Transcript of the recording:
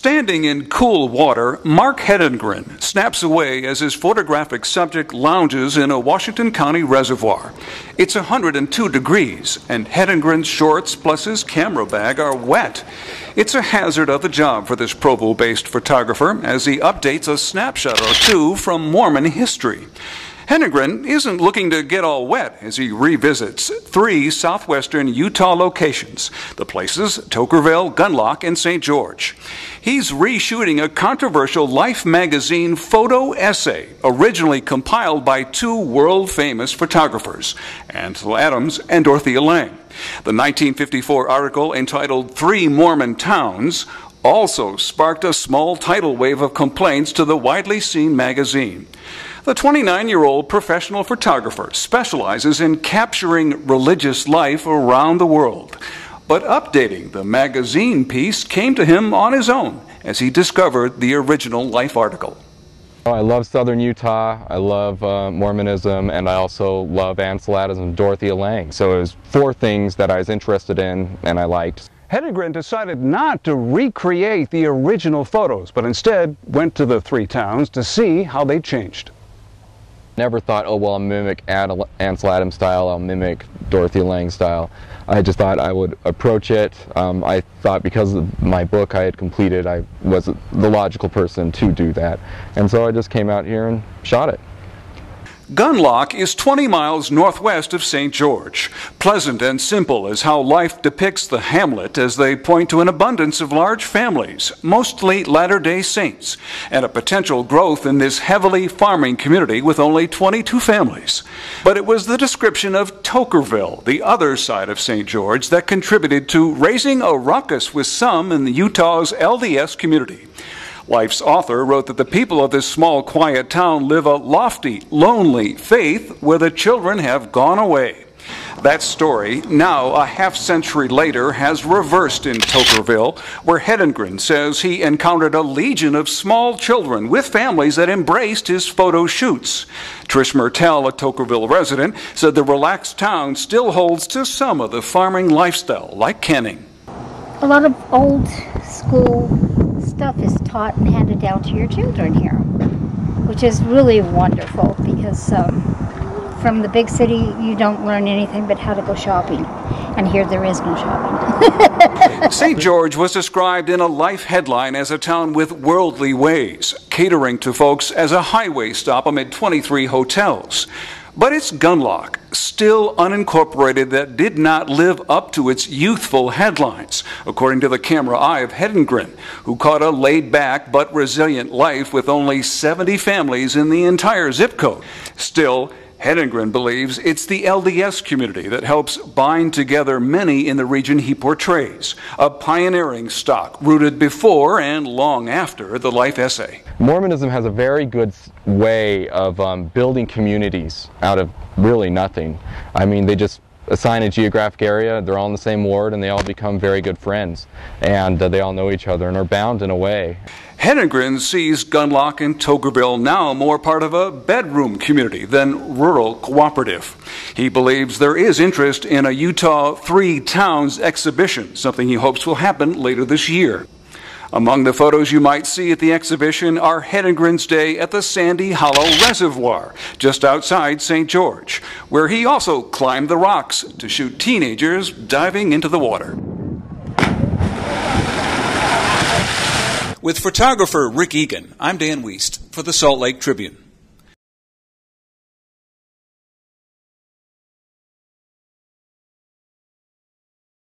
Standing in cool water, Mark Hedengren snaps away as his photographic subject lounges in a Washington County reservoir. It's 102 degrees, and Hedengren's shorts plus his camera bag are wet. It's a hazard of the job for this Provo-based photographer as he updates a snapshot or two from Mormon history. Hedengren isn't looking to get all wet as he revisits 3 southwestern Utah locations, the places Tokerville, Gunlock, and St. George. He's reshooting a controversial Life magazine photo essay originally compiled by 2 world-famous photographers, Ansel Adams and Dorothea Lange. The 1954 article entitled 3 Mormon Towns also sparked a small tidal wave of complaints to the widely seen magazine. The 29-year-old professional photographer specializes in capturing religious life around the world. But updating the magazine piece came to him on his own as he discovered the original Life article. I love Southern Utah, I love Mormonism, and I also love Ansel Adams and Dorothea Lange. So it was 4 things that I was interested in and I liked. Hedengren decided not to recreate the original photos, but instead went to the 3 towns to see how they changed. Never thought, oh well, I'll mimic Ansel Adams style, I'll mimic Dorothea Lange style. I just thought I would approach it. I thought because of my book I had completed, I was the logical person to do that. And so I just came out here and shot it. Gunlock is 20 miles northwest of St. George. Pleasant and simple is how Life depicts the hamlet as they point to an abundance of large families, mostly Latter-day Saints, and a potential growth in this heavily farming community with only 22 families. But it was the description of Tokerville, the other side of St. George, that contributed to raising a ruckus with some in Utah's LDS community. Life's author wrote that the people of this small, quiet town live a lofty, lonely faith where the children have gone away. That story, now a half-century later, has reversed in Tokerville, where Hedengren says he encountered a legion of small children with families that embraced his photo shoots. Trish Mertel, a Tokerville resident, said the relaxed town still holds to some of the farming lifestyle, like canning. A lot of old school stuff is taught and handed down to your children here, which is really wonderful because from the big city you don't learn anything but how to go shopping, and here there is no shopping. St. George was described in a Life headline as a town with worldly ways, catering to folks as a highway stop amid 23 hotels. But it's Gunlock, still unincorporated, that did not live up to its youthful headlines, according to the camera eye of Hedengren, who caught a laid-back but resilient Life with only 70 families in the entire zip code. Still, Hedengren believes it's the LDS community that helps bind together many in the region he portrays, a pioneering stock rooted before and long after the Life essay. Mormonism has a very good way of building communities out of really nothing. I mean, they just assign a geographic area, they're all in the same ward, and they all become very good friends. And they all know each other and are bound in a way. Hedengren sees Gunlock and Tokerville now more part of a bedroom community than rural cooperative. He believes there is interest in a Utah 3 Towns exhibition, something he hopes will happen later this year. Among the photos you might see at the exhibition are Hedengren's day at the Sandy Hollow Reservoir, just outside St. George, where he also climbed the rocks to shoot teenagers diving into the water. With photographer Rick Egan, I'm Dan Wiest for the Salt Lake Tribune.